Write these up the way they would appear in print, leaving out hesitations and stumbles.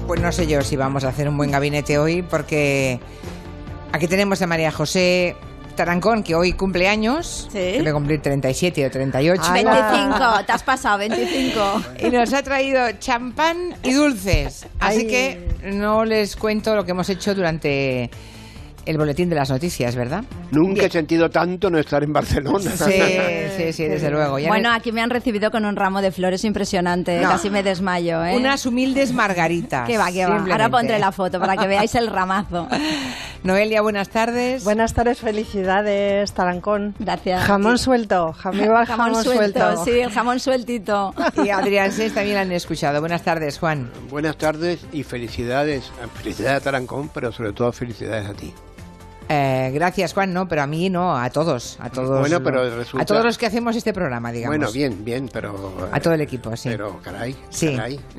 Pues no sé yo si vamos a hacer un buen gabinete hoy, porque aquí tenemos a María José Tarancón, que hoy cumple años. Sí. Debe cumplir 37 o 38. 25, te has pasado, 25. Y nos ha traído champán y dulces. Así que no les cuento lo que hemos hecho durante el boletín de las noticias, ¿verdad? Nunca he sentido tanto no estar en Barcelona. Sí, desde luego. Ya bueno, aquí me han recibido con un ramo de flores impresionante, casi me desmayo, ¿eh? Unas humildes margaritas. Que va. Ahora pondré la foto para que veáis el ramazo. Noelia, buenas tardes. Buenas tardes, felicidades, Tarancón. Gracias. Jamón suelto, jamón suelto. Sí, el jamón sueltito. Y Adrián Sés también la han escuchado. Buenas tardes, Juan. Buenas tardes y felicidades. Felicidades a Tarancón, pero sobre todo felicidades a ti. Gracias, Juan, no, pero a mí no, a todos. Bueno, pero resulta... A todos los que hacemos este programa, digamos. Bueno, bien, pero... A todo el equipo, sí. Pero, caray. Sí,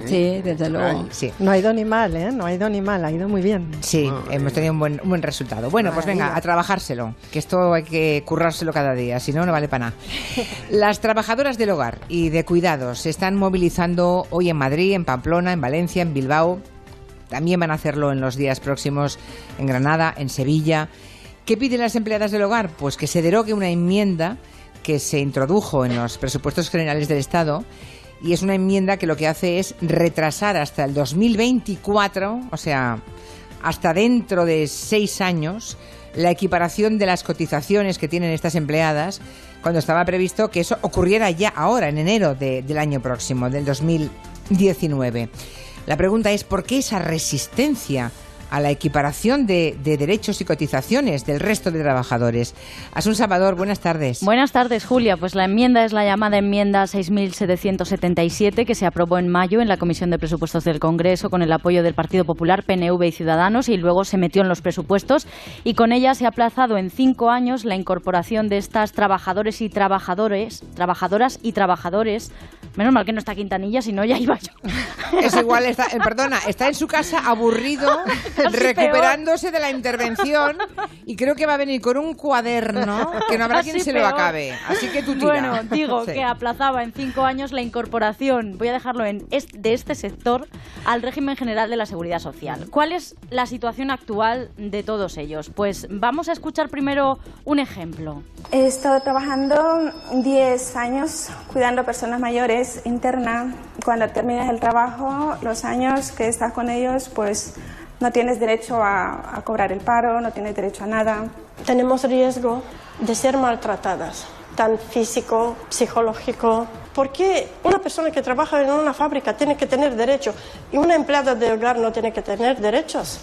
sí, desde luego. Sí. No ha ido ni mal, ¿eh? No ha ido ni mal, ha ido muy bien. Sí, hemos tenido un buen resultado. Bueno, pues venga, a trabajárselo, que esto hay que currárselo cada día, si no, no vale para nada. Las trabajadoras del hogar y de cuidados se están movilizando hoy en Madrid, en Pamplona, en Valencia, en Bilbao. También van a hacerlo en los días próximos en Granada, en Sevilla. ¿Qué piden las empleadas del hogar? Pues que se derogue una enmienda que se introdujo en los presupuestos generales del Estado, y es una enmienda que lo que hace es retrasar hasta el 2024, o sea, hasta dentro de 6 años, la equiparación de las cotizaciones que tienen estas empleadas, cuando estaba previsto que eso ocurriera ya ahora, en enero del año próximo, del 2019. La pregunta es, ¿por qué esa resistencia a la equiparación de derechos y cotizaciones del resto de trabajadores? Asun Salvador, buenas tardes. Buenas tardes, Julia. Pues la enmienda es la llamada enmienda 6.777, que se aprobó en mayo en la Comisión de Presupuestos del Congreso con el apoyo del Partido Popular, PNV y Ciudadanos, y luego se metió en los presupuestos, y con ella se ha aplazado en 5 años la incorporación de estas trabajadoras y trabajadores. Menos mal que no está Quintanilla, si no ya iba yo. Es igual, está en su casa aburrido, recuperándose de la intervención, y creo que va a venir con un cuaderno que no habrá quien se lo acabe. Así que tú tira. Bueno, digo que aplazaba en 5 años la incorporación, voy a dejarlo de este sector, al régimen general de la Seguridad Social. ¿Cuál es la situación actual de todos ellos? Pues vamos a escuchar primero un ejemplo. He estado trabajando 10 años cuidando personas mayores interna. Cuando terminas el trabajo, los años que estás con ellos, pues no tienes derecho a cobrar el paro, no tienes derecho a nada. Tenemos riesgo de ser maltratadas, tan físico, psicológico. ¿Por qué una persona que trabaja en una fábrica tiene que tener derechos y una empleada de hogar no tiene que tener derechos?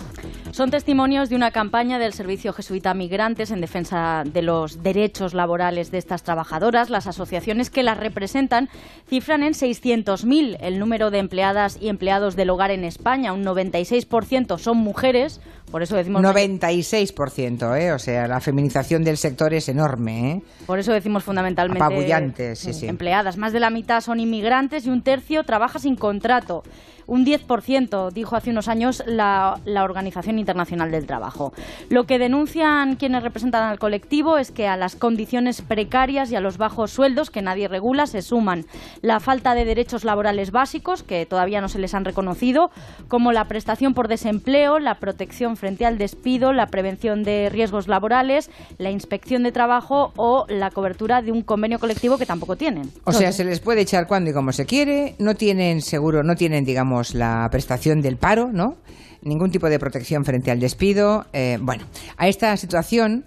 Son testimonios de una campaña del Servicio Jesuita Migrantes en defensa de los derechos laborales de estas trabajadoras. Las asociaciones que las representan cifran en 600.000 el número de empleadas y empleados del hogar en España. Un 96% son mujeres, por eso decimos... 96%, o sea, la feminización del sector es enorme, ¿eh? Por eso decimos fundamentalmente... Apabullante, sí. Empleadas. Más de la mitad son inmigrantes y un tercio trabaja sin contrato. Un 10%, dijo hace unos años la Organización Internacional del Trabajo. Lo que denuncian quienes representan al colectivo es que a las condiciones precarias y a los bajos sueldos que nadie regula se suman la falta de derechos laborales básicos, que todavía no se les han reconocido, como la prestación por desempleo, la protección frente al despido, la prevención de riesgos laborales, la inspección de trabajo o la cobertura de un convenio colectivo que tampoco tienen. O sea, se les puede echar cuando y como se quiere, no tienen seguro, no tienen, digamos, la prestación del paro, ¿no? Ningún tipo de protección frente al despido. Bueno, a esta situación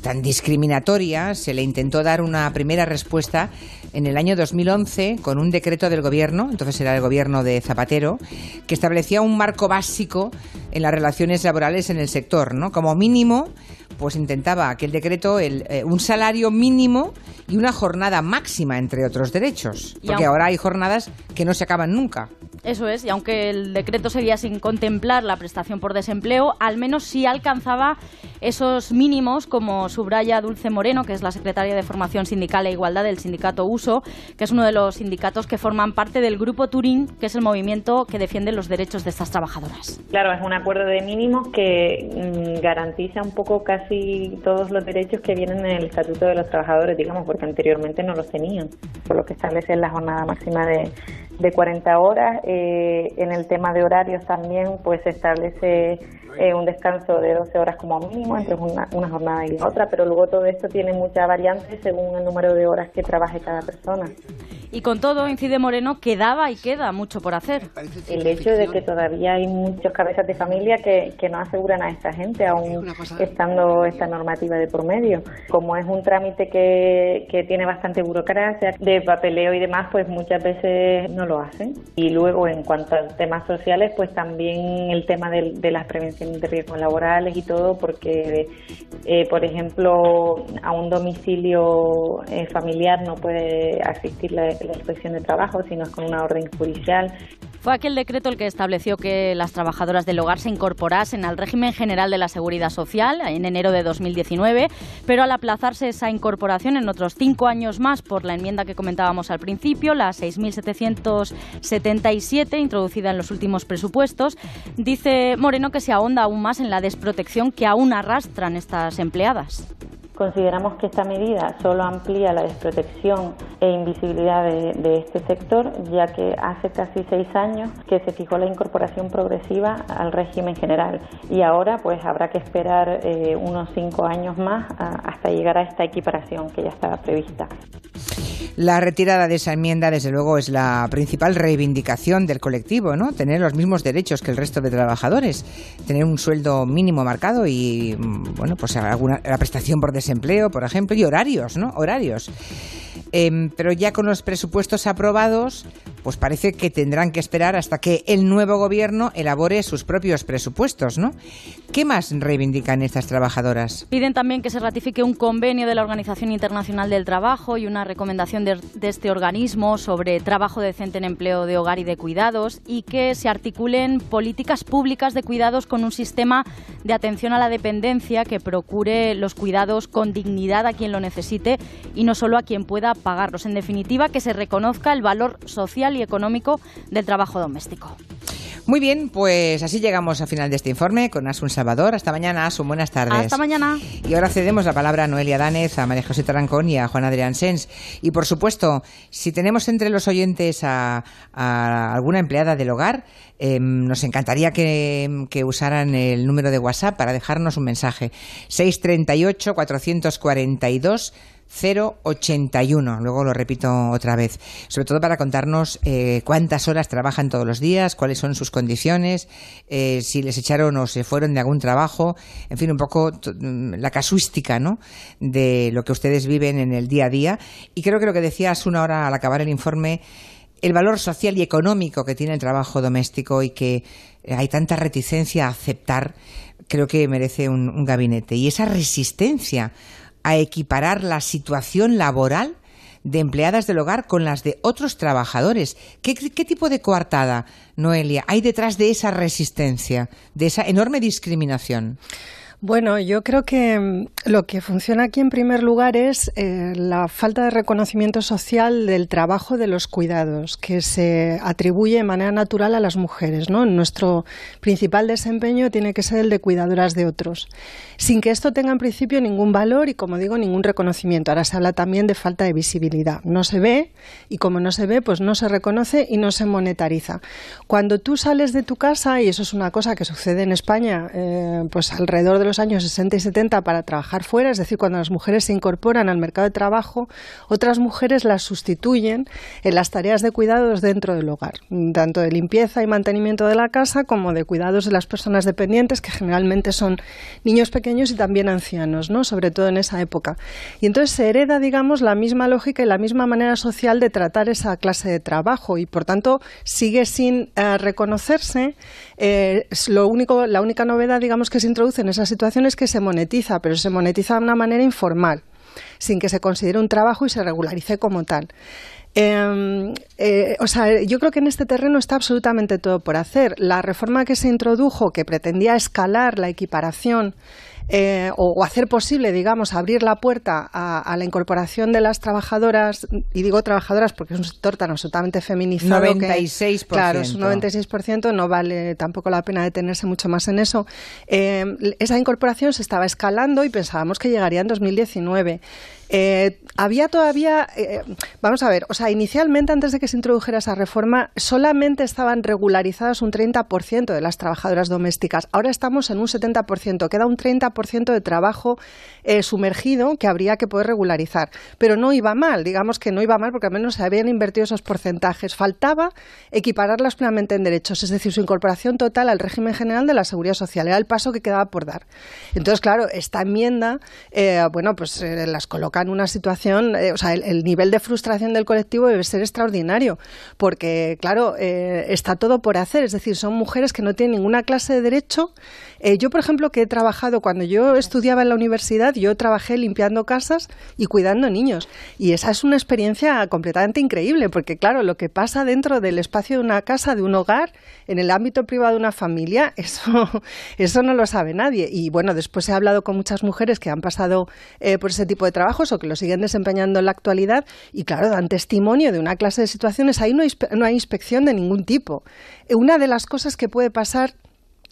tan discriminatoria se le intentó dar una primera respuesta en el año 2011 con un decreto del gobierno, entonces era el gobierno de Zapatero, que establecía un marco básico en las relaciones laborales en el sector, ¿no? Como mínimo, pues intentaba aquel decreto un salario mínimo y una jornada máxima, entre otros derechos, porque ahora hay jornadas que no se acaban nunca. Eso es, y aunque el decreto seguía sin contemplar la prestación por desempleo, al menos sí alcanzaba esos mínimos, como subraya Dulce Moreno, que es la secretaria de Formación Sindical e Igualdad del sindicato USO, que es uno de los sindicatos que forman parte del Grupo Turín, que es el movimiento que defiende los derechos de estas trabajadoras. Claro, es un acuerdo de mínimos que garantiza un poco casi todos los derechos que vienen en el Estatuto de los Trabajadores, digamos, porque anteriormente no los tenían, por lo que establece la jornada máxima de de 40 horas. En el tema de horarios también pues se establece un descanso de 12 horas como mínimo entre una jornada y la otra, pero luego todo esto tiene mucha variante según el número de horas que trabaje cada persona. Y con todo, incide Moreno, quedaba y queda mucho por hacer. El hecho de que todavía hay muchos cabezas de familia que no aseguran a esta gente, aún estando esta normativa de por medio. Como es un trámite que tiene bastante burocracia, de papeleo y demás, pues muchas veces no lo hacen. Y luego, en cuanto a temas sociales, pues también el tema de las prevenciones de riesgos laborales y todo, porque, por ejemplo, a un domicilio familiar no puede asistir la inspección de trabajo, sino es con una orden judicial. Fue aquel decreto el que estableció que las trabajadoras del hogar se incorporasen al régimen general de la Seguridad Social en enero de 2019, pero al aplazarse esa incorporación en otros 5 años más por la enmienda que comentábamos al principio, la 6.777, introducida en los últimos presupuestos, dice Moreno que se ahonda aún más en la desprotección que aún arrastran estas empleadas. Consideramos que esta medida solo amplía la desprotección e invisibilidad de este sector, ya que hace casi 6 años que se fijó la incorporación progresiva al régimen general y ahora pues habrá que esperar unos 5 años más hasta llegar a esta equiparación que ya estaba prevista. La retirada de esa enmienda, desde luego, es la principal reivindicación del colectivo, ¿no? Tener los mismos derechos que el resto de trabajadores, tener un sueldo mínimo marcado y, bueno, pues la prestación por desempleo, por ejemplo, y horarios, ¿no? Horarios. Pero ya con los presupuestos aprobados, pues parece que tendrán que esperar hasta que el nuevo gobierno elabore sus propios presupuestos, ¿no? ¿Qué más reivindican estas trabajadoras? Piden también que se ratifique un convenio de la Organización Internacional del Trabajo y una recomendación de este organismo sobre trabajo decente en empleo de hogar y de cuidados, y que se articulen políticas públicas de cuidados con un sistema de atención a la dependencia que procure los cuidados con dignidad a quien lo necesite y no solo a quien pueda pagarlos. En definitiva, que se reconozca el valor social y económico del trabajo doméstico. Muy bien, pues así llegamos al final de este informe con Asun Salvador. Hasta mañana, Asun, buenas tardes. Hasta mañana. Y ahora cedemos la palabra a Noelia Danez, a María José Tarancón y a Juan Adrián Sens. Y por supuesto, si tenemos entre los oyentes a alguna empleada del hogar, nos encantaría que usaran el número de WhatsApp para dejarnos un mensaje. 638 442 081, luego lo repito otra vez, sobre todo para contarnos cuántas horas trabajan todos los días, cuáles son sus condiciones, si les echaron o se fueron de algún trabajo, en fin, un poco la casuística, ¿no?, de lo que ustedes viven en el día a día. Y creo que lo que decías una hora al acabar el informe, el valor social y económico que tiene el trabajo doméstico y que hay tanta reticencia a aceptar, creo que merece un gabinete. Y esa resistencia a equiparar la situación laboral de empleadas del hogar con las de otros trabajadores. ¿Qué tipo de coartada, Noelia, hay detrás de esa resistencia, de esa enorme discriminación? Bueno, yo creo que lo que funciona aquí en primer lugar es la falta de reconocimiento social del trabajo de los cuidados, que se atribuye de manera natural a las mujeres, ¿no? Nuestro principal desempeño tiene que ser el de cuidadoras de otros, sin que esto tenga en principio ningún valor y, como digo, ningún reconocimiento. Ahora se habla también de falta de visibilidad. No se ve, y como no se ve, pues no se reconoce y no se monetariza. Cuando tú sales de tu casa, y eso es una cosa que sucede en España, pues alrededor de los años 60 y 70 para trabajar fuera, es decir, cuando las mujeres se incorporan al mercado de trabajo, otras mujeres las sustituyen en las tareas de cuidados dentro del hogar, tanto de limpieza y mantenimiento de la casa como de cuidados de las personas dependientes, que generalmente son niños pequeños y también ancianos, ¿no?, sobre todo en esa época. Y entonces se hereda, digamos, la misma lógica y la misma manera social de tratar esa clase de trabajo y, por tanto, sigue sin reconocerse. La única novedad, digamos, que se introduce en esa situación es que se monetiza, pero se monetiza de una manera informal, sin que se considere un trabajo y se regularice como tal. Yo creo que en este terreno está absolutamente todo por hacer. La reforma que se introdujo, que pretendía escalar la equiparación o hacer posible, digamos, abrir la puerta a la incorporación de las trabajadoras, y digo trabajadoras porque es un sector tan absolutamente feminizado 96%. Claro, es un 96%, no vale tampoco la pena detenerse mucho más en eso. Esa incorporación se estaba escalando y pensábamos que llegaría en 2019. había todavía, vamos a ver, o sea, inicialmente antes de que se introdujera esa reforma solamente estaban regularizadas un 30% de las trabajadoras domésticas. Ahora estamos en un 70%, queda un 30% de trabajo sumergido que habría que poder regularizar. Pero no iba mal, digamos que no iba mal porque al menos se habían invertido esos porcentajes. Faltaba equipararlas plenamente en derechos, es decir, su incorporación total al régimen general de la Seguridad Social. Era el paso que quedaba por dar. Entonces, claro, esta enmienda, las coloca en una situación, o sea, el nivel de frustración del colectivo debe ser extraordinario, porque, claro, está todo por hacer, es decir, son mujeres que no tienen ninguna clase de derecho. Yo, por ejemplo, que he trabajado, cuando yo estudiaba en la universidad, yo trabajé limpiando casas y cuidando niños, y esa es una experiencia completamente increíble, porque, claro, lo que pasa dentro del espacio de una casa, de un hogar, en el ámbito privado de una familia, eso no lo sabe nadie. Y, bueno, después he hablado con muchas mujeres que han pasado por ese tipo de trabajos o que lo siguen desempeñando en la actualidad y, claro, dan testimonio de una clase de situaciones. Ahí no hay inspección de ningún tipo. Una de las cosas que puede pasar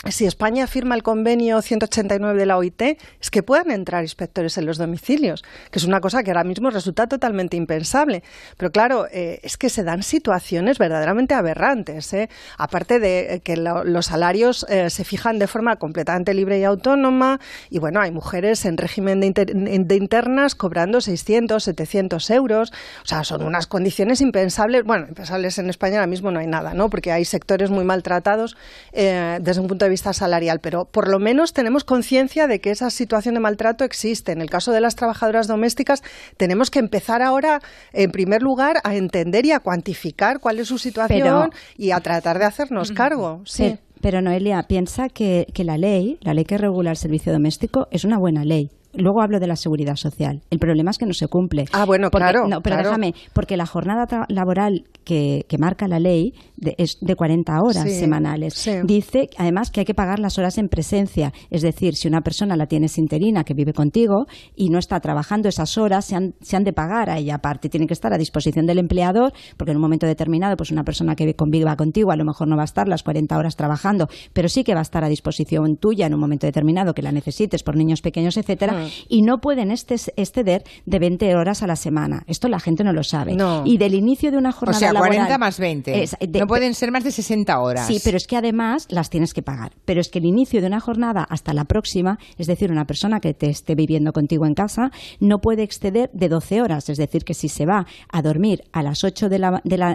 si España firma el convenio 189 de la OIT, es que puedan entrar inspectores en los domicilios, que es una cosa que ahora mismo resulta totalmente impensable. Pero claro, es que se dan situaciones verdaderamente aberrantes, aparte de que los salarios se fijan de forma completamente libre y autónoma, y bueno, hay mujeres en régimen de internas cobrando 600, 700 euros, o sea, son unas condiciones impensables. Bueno, impensables en España ahora mismo no hay nada, ¿no? Porque hay sectores muy maltratados desde un punto de vista salarial, pero por lo menos tenemos conciencia de que esa situación de maltrato existe. En el caso de las trabajadoras domésticas tenemos que empezar ahora, en primer lugar, a entender y a cuantificar cuál es su situación y a tratar de hacernos cargo. Sí. Pero Noelia, piensa que la ley que regula el servicio doméstico es una buena ley. Luego hablo de la seguridad social. El problema es que no se cumple. Ah, bueno, claro. No, pero déjame, porque la jornada laboral que marca la ley es de 40 horas semanales. Sí. Dice, además, que hay que pagar las horas en presencia. Es decir, si una persona la tienes interina que vive contigo y no está trabajando esas horas, se han de pagar a ella aparte. Tienen que estar a disposición del empleador, porque en un momento determinado, pues una persona que conviva contigo a lo mejor no va a estar las 40 horas trabajando, pero sí que va a estar a disposición tuya en un momento determinado que la necesites por niños pequeños, etcétera. Y no pueden exceder de 20 horas a la semana. Esto la gente no lo sabe. No. Y del inicio de una jornada laboral... 40 más 20. No pueden ser más de 60 horas. Sí, pero es que además las tienes que pagar. Pero es que el inicio de una jornada hasta la próxima, es decir, una persona que te esté viviendo contigo en casa, no puede exceder de 12 horas. Es decir, que si se va a dormir a las 8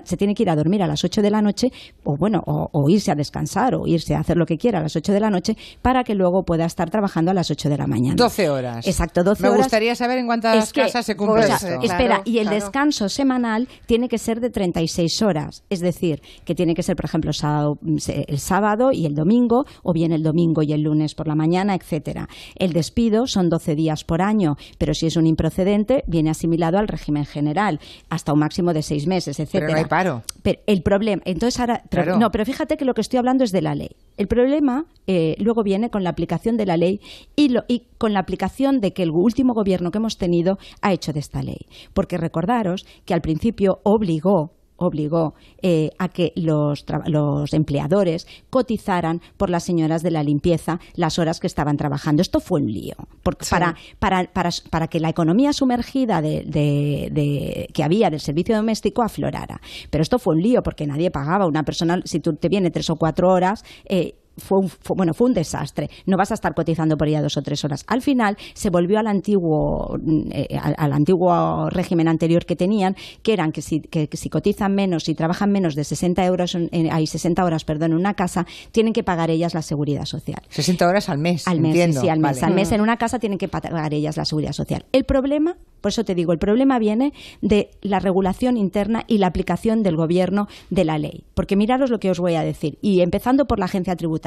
se tiene que ir a dormir a las 8 de la noche, o irse a descansar, o irse a hacer lo que quiera a las 8 de la noche, para que luego pueda estar trabajando a las 8 de la mañana. 12 horas. Exacto, 12 horas. Me gustaría saber en cuántas casas se cumple esto. Espera, y el descanso semanal tiene que ser de 36 horas. Es decir, que tiene que ser, por ejemplo, el sábado y el domingo, o bien el domingo y el lunes por la mañana, etcétera. El despido son 12 días por año, pero si es un improcedente, viene asimilado al régimen general, hasta un máximo de 6 meses, etcétera. Pero no hay paro. Pero el problema, entonces ahora, claro. No, pero fíjate que lo que estoy hablando es de la ley. El problema luego viene con la aplicación de la ley y con la aplicación de que el último gobierno que hemos tenido ha hecho de esta ley. Porque recordaros que al principio obligó a que los empleadores cotizaran por las señoras de la limpieza las horas que estaban trabajando. Esto fue un lío, porque sí. para que la economía sumergida que había del servicio doméstico aflorara. Pero esto fue un lío, porque nadie pagaba. Una persona, si tú te viene 3 o 4 horas... Fue un desastre. No vas a estar cotizando por ella 2 o 3 horas. Al final se volvió al antiguo régimen anterior que tenían, que eran que si cotizan menos y trabajan menos de 60 horas en una casa, tienen que pagar ellas la seguridad social. 60 horas al mes. Al mes, entiendo. Sí, al mes. Vale. Al mes en una casa tienen que pagar ellas la seguridad social. El problema, por eso te digo, el problema viene de la regulación interna y la aplicación del gobierno de la ley. Porque miraros lo que os voy a decir. Y empezando por la agencia tributaria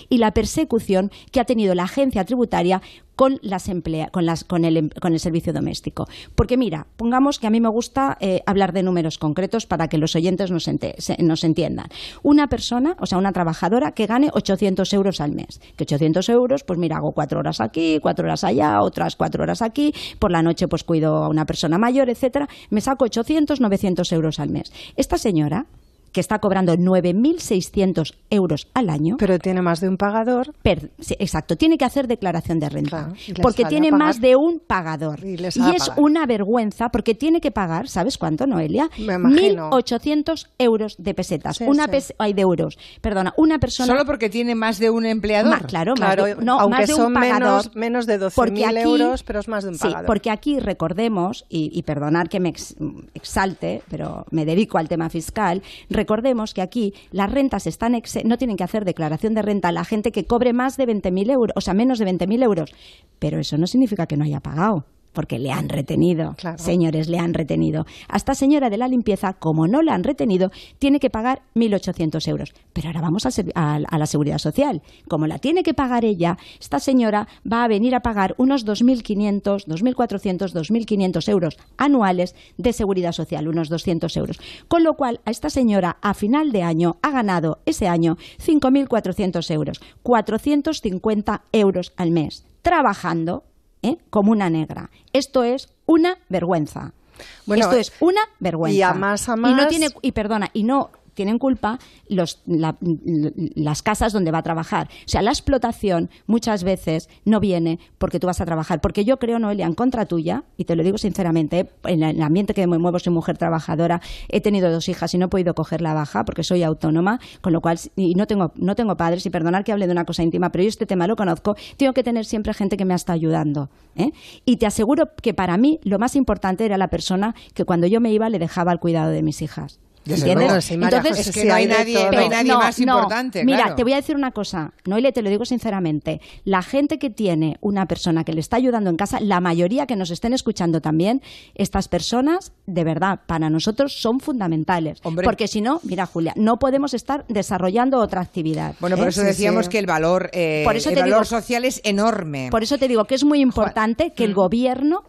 y la persecución que ha tenido la agencia tributaria con el servicio doméstico. Porque mira, pongamos que a mí me gusta hablar de números concretos para que los oyentes nos entiendan. Una persona, o sea, una trabajadora que gane 800 euros al mes. Que 800 euros, pues mira, hago 4 horas aquí, 4 horas allá, otras 4 horas aquí, por la noche pues cuido a una persona mayor, etcétera. Me saco 800, 900 euros al mes. Esta señora que está cobrando 9.600 euros al año. Pero tiene más de un pagador. Sí, exacto, tiene que hacer declaración de renta. Claro, porque tiene más de un pagador. Y es una vergüenza porque tiene que pagar, ¿sabes cuánto, Noelia? Me imagino. 1.800 euros de pesetas. Sí, euros. Perdona, una persona... ¿Solo porque tiene más de un empleador? Claro, aunque más de un son pagador. menos de 12.000 euros, pero es más de un pagador. Sí, porque aquí recordemos, y perdonad que me exalte, pero me dedico al tema fiscal, recordemos que aquí las rentas no tienen que hacer declaración de renta a la gente que cobre más de 20.000 euros, o sea, menos de 20.000 euros. Pero eso no significa que no haya pagado, porque le han retenido. Claro. Señores, le han retenido. A esta señora de la limpieza, como no la han retenido, tiene que pagar 1.800 euros. Pero ahora vamos a la Seguridad Social. Como la tiene que pagar ella, esta señora va a venir a pagar unos 2.500, 2.400, 2.500 euros anuales de Seguridad Social, unos 200 euros. Con lo cual, a esta señora, a final de año, ha ganado ese año 5.400 euros, 450 euros al mes, trabajando como una negra. Esto es una vergüenza. Bueno, esto es una vergüenza. Y a más. Y no tienen culpa las casas donde va a trabajar. O sea, la explotación muchas veces no viene porque tú vas a trabajar. Porque yo creo, Noelia, en contra tuya, y te lo digo sinceramente, en el ambiente que me muevo soy mujer trabajadora, he tenido 2 hijas y no he podido coger la baja porque soy autónoma, con lo cual, y no tengo padres, y perdonar que hable de una cosa íntima, pero yo este tema lo conozco, tengo que tener siempre gente que me está ayudando. Y te aseguro que para mí lo más importante era la persona que cuando yo me iba le dejaba al cuidado de mis hijas. ¿Entiendes? Entonces, es que no hay nadie más importante. Mira, claro. te voy a decir una cosa, Noelia, te lo digo sinceramente. La gente que tiene una persona que le está ayudando en casa, la mayoría que nos estén escuchando también, estas personas, de verdad, para nosotros son fundamentales. Hombre. Porque si no, mira, Julia, no podemos estar desarrollando otra actividad. Bueno, por eso decíamos que el valor, social es enorme. Por eso te digo que es muy importante que el gobierno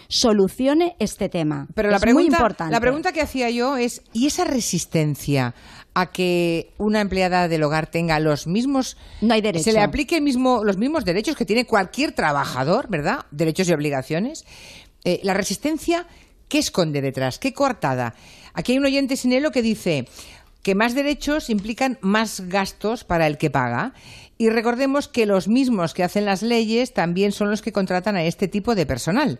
solucione este tema. Pero es muy importante. La pregunta que hacía yo es, ¿y esa resistencia a que una empleada del hogar tenga los mismos... No hay derecho. Se le aplique los mismos derechos que tiene cualquier trabajador, ¿verdad? Derechos y obligaciones. La resistencia, ¿qué esconde detrás? ¿Qué coartada? Aquí hay un oyente Sinelo que dice que más derechos implican más gastos para el que paga. Y recordemos que los mismos que hacen las leyes también son los que contratan a este tipo de personal.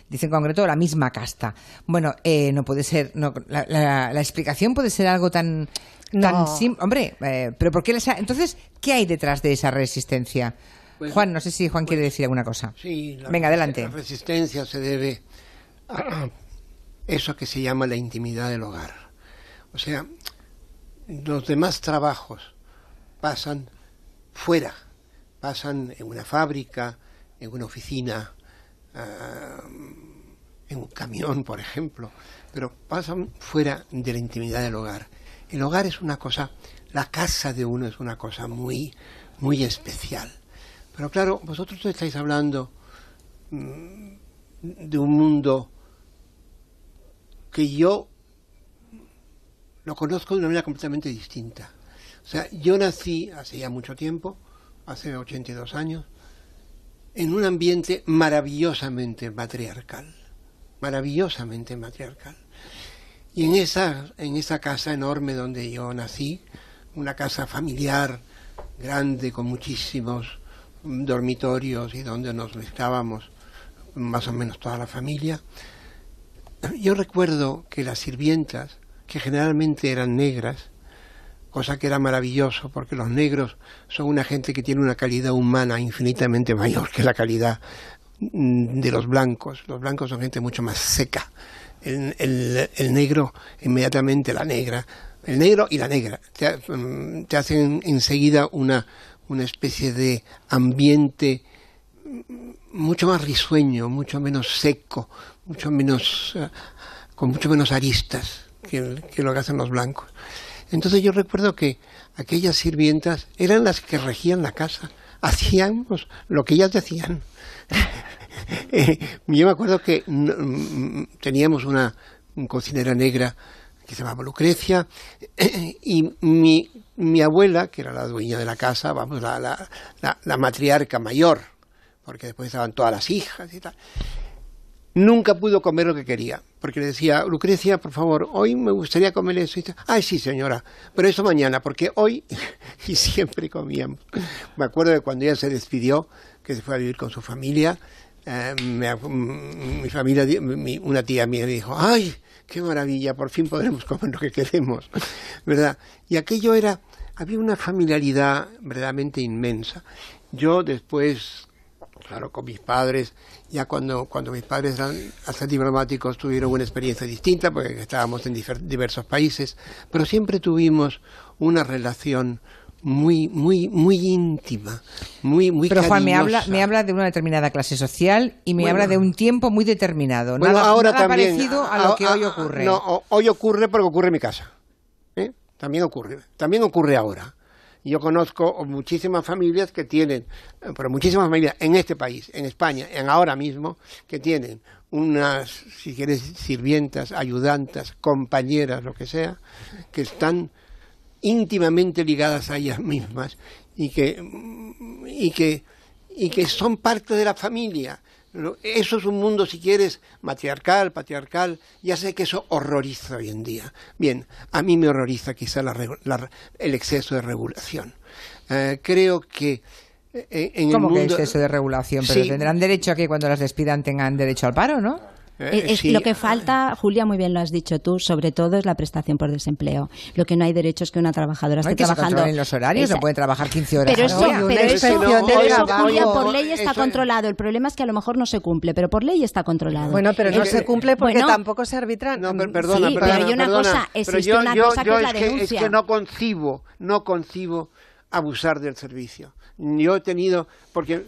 Dice en concreto la misma casta. Bueno, no puede ser... No, la explicación puede ser algo tan simple. Hombre, pero ¿por qué entonces, ¿qué hay detrás de esa resistencia? Pues, Juan, no sé si Juan quiere decir alguna cosa. Sí. Venga, adelante. La resistencia se debe a eso que se llama la intimidad del hogar. O sea, los demás trabajos pasan fuera, pasan en una fábrica, en una oficina, en un camión, por ejemplo, pero pasan fuera de la intimidad del hogar. El hogar es una cosa, la casa de uno es una cosa muy, muy especial. Pero claro, vosotros estáis hablando de un mundo que yo lo conozco de una manera completamente distinta. O sea, yo nací hace ya mucho tiempo, hace 82 años, en un ambiente maravillosamente matriarcal. Y en esa casa enorme donde yo nací, una casa familiar grande con muchísimos dormitorios y donde nos mezclábamos más o menos toda la familia, yo recuerdo que las sirvientas, que generalmente eran negras, cosa que era maravilloso, porque los negros son una gente que tiene una calidad humana infinitamente mayor que la calidad de los blancos. Los blancos son gente mucho más seca. El negro, inmediatamente la negra, el negro y la negra, te hacen enseguida una especie de ambiente mucho más risueño, mucho menos seco, mucho menos con mucho menos aristas que lo que hacen los blancos. Entonces yo recuerdo que aquellas sirvientas eran las que regían la casa, hacíamos lo que ellas decían. Yo me acuerdo que teníamos una cocinera negra que se llamaba Lucrecia, y mi abuela, que era la dueña de la casa, vamos, la matriarca mayor, porque después estaban todas las hijas y tal, nunca pudo comer lo que quería, porque le decía, Lucrecia, por favor, hoy me gustaría comer eso. Ay, sí, señora, pero eso mañana, porque hoy, y siempre comíamos. Me acuerdo de cuando ella se despidió, que se fue a vivir con su familia, mi familia, una tía mía me dijo, ay, qué maravilla, por fin podremos comer lo que queremos, ¿verdad? Y aquello había una familiaridad verdaderamente inmensa. Yo después, claro, con mis padres, ya cuando mis padres eran hasta diplomáticos, tuvieron una experiencia distinta, porque estábamos en diversos países, pero siempre tuvimos una relación muy íntima, muy pero cariñosa. Juan, me habla de una determinada clase social y me habla de un tiempo muy determinado. Bueno, nada ahora también, parecido a lo que hoy ocurre. No, hoy ocurre porque ocurre en mi casa. También ocurre ahora. Yo conozco muchísimas familias que tienen, pero muchísimas familias en este país, en España, en ahora mismo, que tienen unas, si quieres, sirvientas, ayudantas, compañeras, lo que sea, que están íntimamente ligadas a ellas mismas y que son parte de la familia. Eso es un mundo, si quieres, matriarcal, patriarcal. Ya sé que eso horroriza hoy en día. Bien, a mí me horroriza quizá el exceso de regulación. Creo que en ¿Cómo el mundo... que exceso de regulación? Pero sí, tendrán derecho a que cuando las despidan tengan derecho al paro, ¿no? Sí. Lo que falta, Julia, muy bien lo has dicho tú, sobre todo es la prestación por desempleo. Lo que no hay derecho es que una trabajadora esté trabajando... en los horarios, no pueden trabajar 15 horas. Pero eso, Julia, por ley está eso controlado. El problema es que a lo mejor no se cumple, pero por ley está controlado. Bueno, pero no se cumple porque tampoco se arbitran. No, perdona, sí, pero hay una cosa, existe una cosa que es la denuncia. Es que no concibo abusar del servicio. Yo he tenido, porque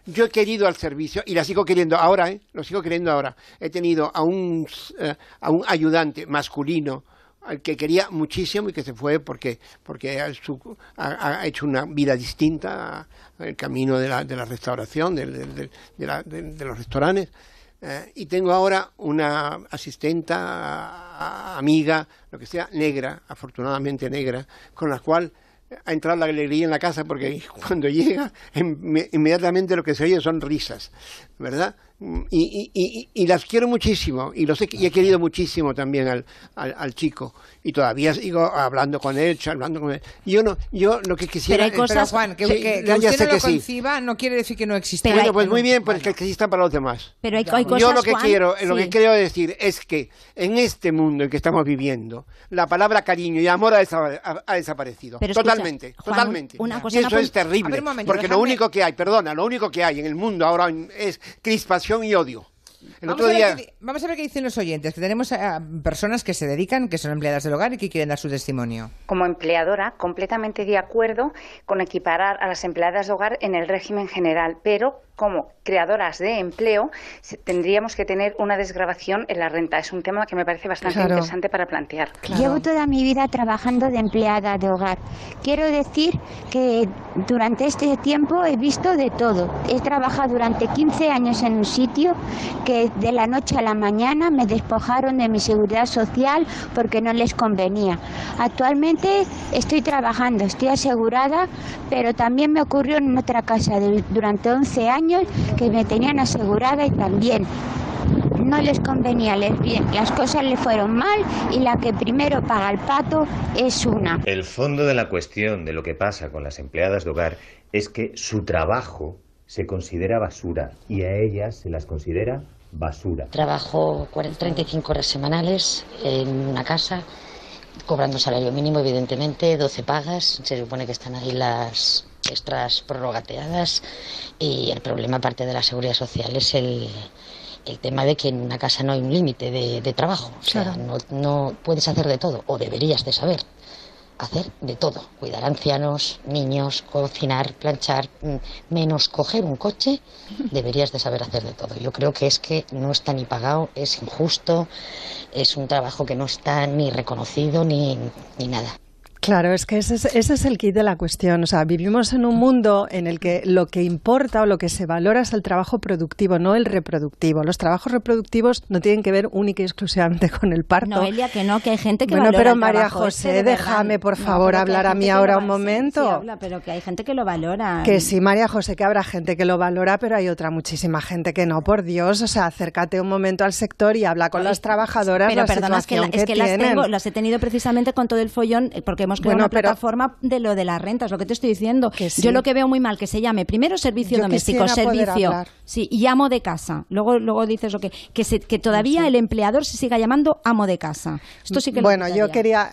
yo he querido al servicio y la sigo queriendo ahora, lo sigo queriendo ahora. He tenido a un ayudante masculino al que quería muchísimo y que se fue porque ha hecho una vida distinta, el camino de la restauración, de los restaurantes. Y tengo ahora una asistenta, amiga, lo que sea, negra, afortunadamente negra, con la cual ha entrado la alegría en la casa, porque cuando llega inmediatamente lo que se oye son risas, ¿verdad? Y las quiero muchísimo y he querido muchísimo también al chico, y todavía sigo hablando con él, charlando con él. Yo lo que quisiera... Pero hay cosas, Juan, que usted no lo conciba no quiere decir que no exista. Bueno, pues muy bien, pues que existan para los demás. Pero hay cosas, yo lo que Juan, lo que quiero decir es que en este mundo en que estamos viviendo, la palabra cariño y amor ha desaparecido. Pero escucha, totalmente, Juan, totalmente. Una cosa, y eso es terrible, porque lo único que hay en el mundo ahora es crispación y odio. Vamos a ver qué dicen los oyentes, que tenemos a personas que se dedican, que son empleadas del hogar y que quieren dar su testimonio. Como empleadora, completamente de acuerdo con equiparar a las empleadas de hogar en el régimen general, pero como creadoras de empleo tendríamos que tener una desgravación en la renta. Es un tema que me parece bastante interesante para plantear. Llevo toda mi vida trabajando de empleada de hogar. Quiero decir que durante este tiempo he visto de todo. He trabajado durante 15 años en un sitio que de la noche a la mañana me despojaron de mi seguridad social porque no les convenía. Actualmente estoy trabajando, estoy asegurada, pero también me ocurrió en otra casa durante 11 años que me tenían asegurada y también no les convenía, las cosas le fueron mal y la que primero paga el pato es una. El fondo de la cuestión de lo que pasa con las empleadas de hogar es que su trabajo se considera basura y a ellas se las considera basura. Trabajo 35 horas semanales en una casa, cobrando salario mínimo, evidentemente, 12 pagas, se supone que están ahí las extras prorrogateadas, y el problema, aparte de la seguridad social, es el tema de que en una casa no hay un límite de trabajo. O sea, no puedes hacer de todo, o deberías de saber hacer de todo: cuidar a ancianos, niños, cocinar, planchar, menos coger un coche. Deberías de saber hacer de todo. Yo creo que no está ni pagado, es injusto, es un trabajo que no está ni reconocido ni nada. Claro, es que ese es el kit de la cuestión. O sea, vivimos en un mundo en el que lo que importa o lo que se valora es el trabajo productivo, no el reproductivo. Los trabajos reproductivos no tienen que ver única y exclusivamente con el parto. Noelia, que no, que hay gente que valora el trabajo. Bueno, pero María José, déjame por favor hablar a mí ahora un momento. Sí, habla, pero que hay gente que lo valora. Que sí, María José, que habrá gente que lo valora, pero hay otra muchísima gente que no, por Dios. O sea, acércate un momento al sector y habla con las trabajadoras. Pero la perdona, situación es que las he tenido precisamente con todo el follón, porque hemos creado una plataforma de lo de las rentas, lo que te estoy diciendo. Sí. Yo lo que veo muy mal, que se llame primero servicio doméstico, servicio, sí, y amo de casa. Luego dices lo que todavía el empleador se siga llamando amo de casa. Esto sí que bueno, yo quería,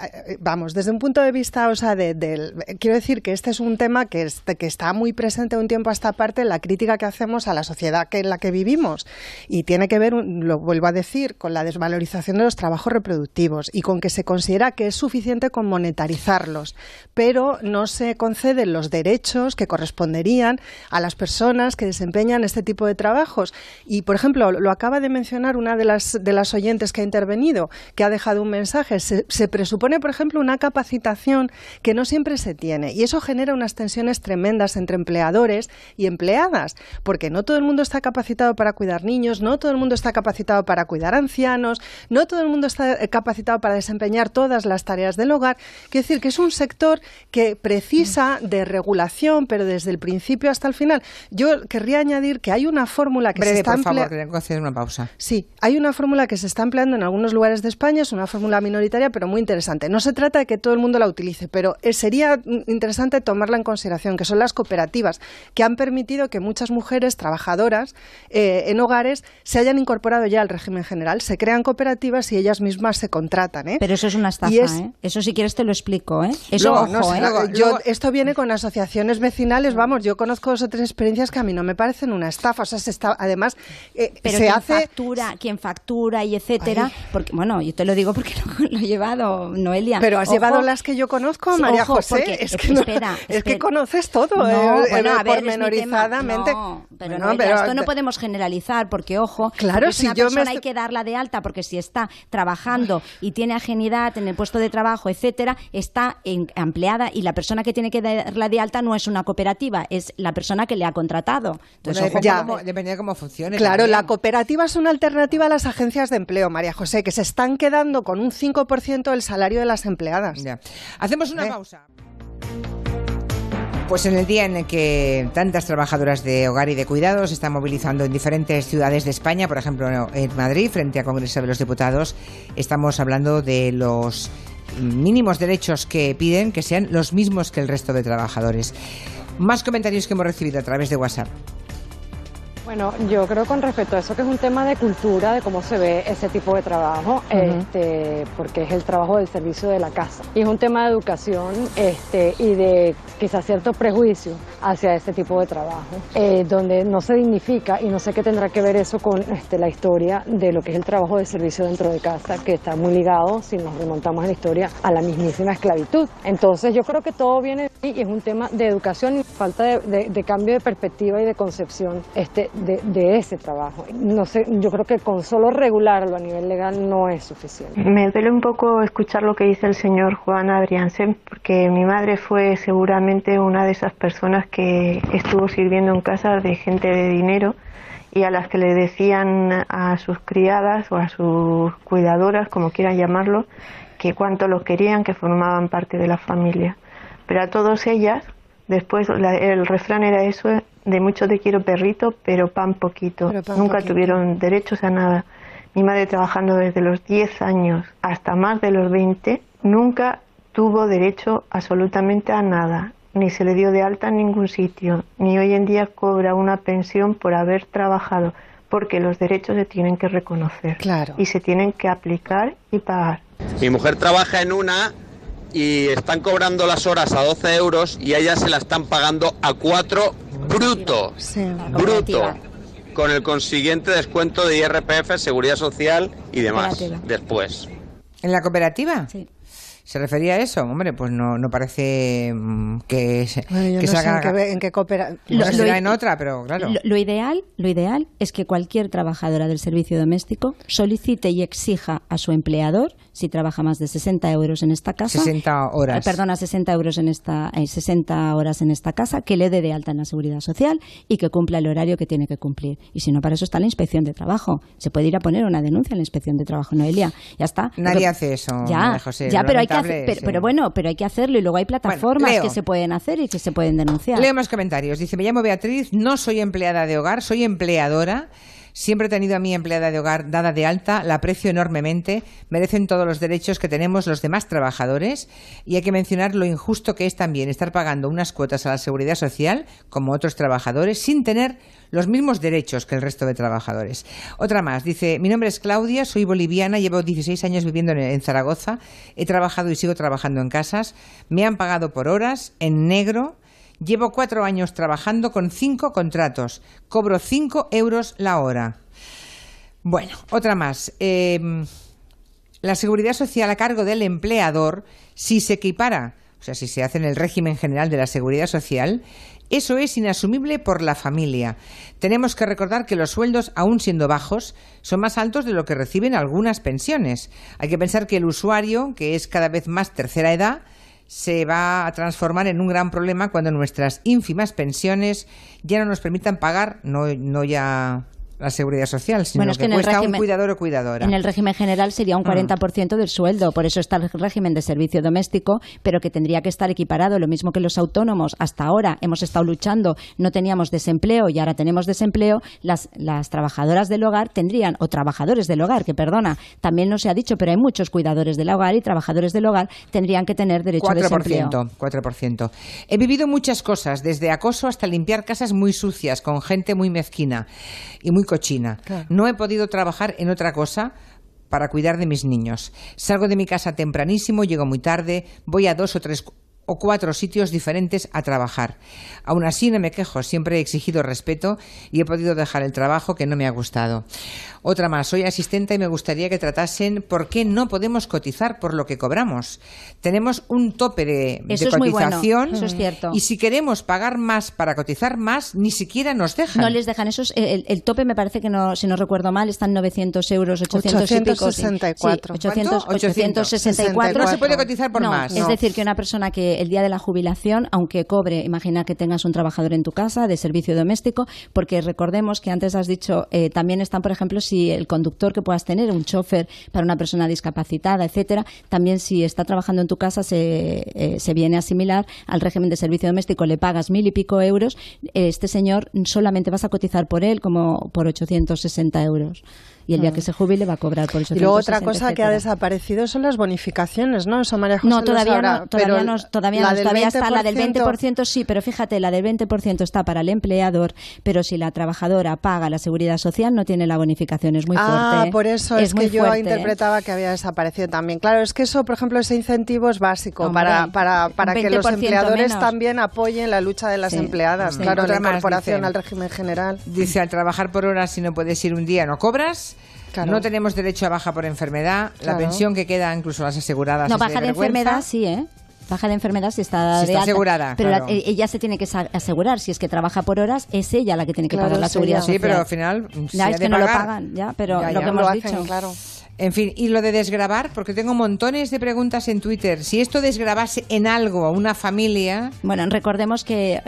desde un punto de vista, o sea, quiero decir que este es un tema que está muy presente un tiempo a esta parte en la crítica que hacemos a la sociedad en la que vivimos, y tiene que ver, lo vuelvo a decir, con la desvalorización de los trabajos reproductivos y con que se considera que es suficiente con monetarizarlos, pero no se conceden los derechos que corresponderían a las personas que desempeñan este tipo de trabajos. Y, por ejemplo, lo acaba de mencionar una de las oyentes que ha intervenido, que ha dejado un mensaje. Se presupone, por ejemplo, una capacitación que no siempre se tiene, y eso genera unas tensiones tremendas entre empleadores y empleadas, porque no todo el mundo está capacitado para cuidar niños, no todo el mundo está capacitado para cuidar ancianos, no todo el mundo está capacitado para desempeñar todas las tareas del hogar. Quiero decir que es un sector que precisa de regulación, pero desde el principio hasta el final. Yo querría añadir que hay una fórmula que se está empleando. Por favor, tengo que hacer una pausa. Sí, hay una fórmula que se está empleando en algunos lugares de España, es una fórmula minoritaria, pero muy interesante. No se trata de que todo el mundo la utilice, pero sería interesante tomarla en consideración, que son las cooperativas, que han permitido que muchas mujeres trabajadoras en hogares se hayan incorporado ya al régimen general. Se crean cooperativas y ellas mismas se contratan. Pero eso es una estafa, Eso, si quieres, te lo explico, Eso, esto viene con asociaciones vecinales, vamos, yo conozco 2 o 3 experiencias que a mí no me parecen una estafa. O sea, además, pero se quien factura y etcétera, porque, bueno, yo te lo digo porque lo he llevado, Noelia. Pero has llevado las que yo conozco, María José. Es que conoces todo, pormenorizadamente. Pero esto no podemos generalizar, porque, claro, si una persona hay que darla de alta, porque si está trabajando y tiene ajenidad en el puesto de trabajo, etcétera, está empleada, y la persona que tiene que darla de alta no es una cooperativa, es la persona que le ha contratado. Entonces, depende de cómo funcione. Claro, también. la cooperativa es una alternativa a las agencias de empleo, María José, que se están quedando con un 5% del salario de las empleadas. Ya. Hacemos una pausa. Pues en el día en el que tantas trabajadoras de hogar y de cuidados se están movilizando en diferentes ciudades de España, por ejemplo en Madrid, frente al Congreso de los Diputados, estamos hablando de los mínimos derechos que piden que sean los mismos que el resto de trabajadores. Más comentarios que hemos recibido a través de WhatsApp. Bueno, yo creo con respecto a eso que es un tema de cultura, de cómo se ve ese tipo de trabajo, porque es el trabajo del servicio de la casa. Y es un tema de educación y de quizás cierto prejuicio hacia ese tipo de trabajo, donde no se dignifica, y no sé qué tendrá que ver eso con la historia de lo que es el trabajo de servicio dentro de casa, que está muy ligado, si nos remontamos en la historia, a la mismísima esclavitud. Entonces yo creo que todo viene y es un tema de educación y falta de cambio de perspectiva y de concepción de ese trabajo. No sé, yo creo que con solo regularlo a nivel legal no es suficiente. Me duele un poco escuchar lo que dice el señor Juan Adriansen, porque mi madre fue seguramente una de esas personas que estuvo sirviendo en casas de gente de dinero, y a las que le decían a sus criadas o a sus cuidadoras, como quieran llamarlo, que cuánto los querían, que formaban parte de la familia. Pero a todas ellas, después el refrán era eso, de mucho te quiero perrito, pero pan poquito. Nunca tuvieron derechos a nada. Mi madre, trabajando desde los 10 años hasta más de los 20, nunca tuvo derecho absolutamente a nada. Ni se le dio de alta en ningún sitio, ni hoy en día cobra una pensión por haber trabajado, porque los derechos se tienen que reconocer. Claro. Y se tienen que aplicar y pagar. Mi mujer trabaja en una y están cobrando las horas a 12 euros y a ella se la están pagando a 4 bruto. Sí. Bruto. Con el consiguiente descuento de IRPF, Seguridad Social y demás después. ¿En la cooperativa? Sí. ¿Se refería a eso? Hombre, pues no parece que se haga... en qué coopera... será en otra, pero claro. Lo ideal es que cualquier trabajadora del servicio doméstico solicite y exija a su empleador, si trabaja más de 60 euros en esta casa... 60 horas. 60 euros en 60 horas en esta casa, que le dé de alta en la Seguridad Social y que cumpla el horario que tiene que cumplir. Y si no, para eso está la Inspección de Trabajo. Se puede ir a poner una denuncia en la Inspección de Trabajo, Noelia. Ya está. Nadie hace eso, José. Pero hay que hacer, pero hay que hacerlo, y luego hay plataformas que se pueden hacer y que se pueden denunciar. Leo más comentarios. Dice, me llamo Beatriz, no soy empleada de hogar, soy empleadora. Siempre he tenido a mi empleada de hogar dada de alta, la aprecio enormemente, merecen todos los derechos que tenemos los demás trabajadores, y hay que mencionar lo injusto que es también estar pagando unas cuotas a la Seguridad Social, como otros trabajadores, sin tener los mismos derechos que el resto de trabajadores. Otra más, dice, mi nombre es Claudia, soy boliviana, llevo 16 años viviendo en Zaragoza, he trabajado y sigo trabajando en casas, me han pagado por horas, en negro. Llevo 4 años trabajando con 5 contratos. Cobro 5 euros la hora. Bueno, otra más. La Seguridad Social a cargo del empleador, si se equipara, o sea, si se hace en el régimen general de la Seguridad Social, eso es inasumible por la familia. Tenemos que recordar que los sueldos, aún siendo bajos, son más altos de lo que reciben algunas pensiones. Hay que pensar que el usuario, que es cada vez más tercera edad, se va a transformar en un gran problema cuando nuestras ínfimas pensiones ya no nos permitan pagar, no ya la Seguridad Social, sino que cuesta un cuidador o cuidadora. En el régimen general sería un 40% del sueldo, por eso está el régimen de servicio doméstico, pero que tendría que estar equiparado, lo mismo que los autónomos. Hasta ahora hemos estado luchando, no teníamos desempleo y ahora tenemos desempleo. Las trabajadoras del hogar tendrían, o trabajadores del hogar, que perdona, también no se ha dicho, pero hay muchos cuidadores del hogar y trabajadores del hogar tendrían que tener derecho a desempleo. 4%. He vivido muchas cosas, desde acoso hasta limpiar casas muy sucias, con gente muy mezquina y muy cochina. Claro. No he podido trabajar en otra cosa para cuidar de mis niños. Salgo de mi casa tempranísimo, llego muy tarde, voy a 2 o 3 o 4 sitios diferentes a trabajar. Aún así no me quejo, siempre he exigido respeto y he podido dejar el trabajo que no me ha gustado. Otra más, soy asistente y me gustaría que tratasen por qué no podemos cotizar por lo que cobramos. Tenemos un tope de cotización, muy bueno. Eso es cierto. Y si queremos pagar más para cotizar más, ni siquiera nos dejan. No les dejan. Eso es, el tope me parece que, no, si no recuerdo mal, están 900 euros, 864. Sí, 864. No se puede cotizar por más. Es decir, que una persona que el día de la jubilación, aunque cobre, imagina que tengas un trabajador en tu casa de servicio doméstico, porque recordemos que antes has dicho, también están, por ejemplo, si el conductor que puedas tener, un chofer para una persona discapacitada, etcétera, también si está trabajando en tu casa se viene a asimilar al régimen de servicio doméstico, le pagas 1.000 y pico euros, este señor solamente vas a cotizar por él como por 860 euros. Y el día que se jubile va a cobrar por 860. Y luego otra cosa que ha desaparecido son las bonificaciones, ¿no? Eso María José no, todavía no, todavía está la del 20%, sí, pero fíjate, la del 20% está para el empleador, pero si la trabajadora paga la Seguridad Social no tiene la bonificación, es muy fuerte. Por eso es que yo interpretaba que había desaparecido también. Claro, es que eso, por ejemplo, ese incentivo es básico. Hombre, para que los empleadores menos. También apoyen la lucha de las empleadas, claro, la incorporación al régimen general. Dice, al trabajar por horas, si no puedes ir un día, no cobras. Claro. No tenemos derecho a baja por enfermedad. Claro. La pensión que queda, incluso las aseguradas. No, baja de enfermedad sí, ¿eh? Baja de enfermedad si está asegurada. Pero claro. Ella se tiene que asegurar. Si es que trabaja por horas, es ella la que tiene que pagar la seguridad social. Sí, pero al final. Es que no lo pagan, pero lo que hemos dicho. Claro. En fin, y lo de desgravar, porque tengo montones de preguntas en Twitter. Si esto desgravase en algo a una familia... Bueno, recordemos que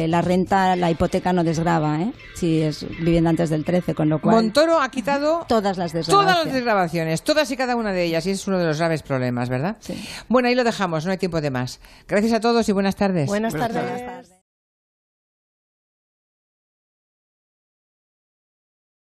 la renta, la hipoteca no desgrava, ¿eh? Si es vivienda antes del 13, con lo cual... Montoro ha quitado... Todas las desgravaciones, todas y cada una de ellas, y ese es uno de los graves problemas, ¿verdad? Sí. Bueno, ahí lo dejamos, no hay tiempo de más. Gracias a todos y buenas tardes. Buenas tardes.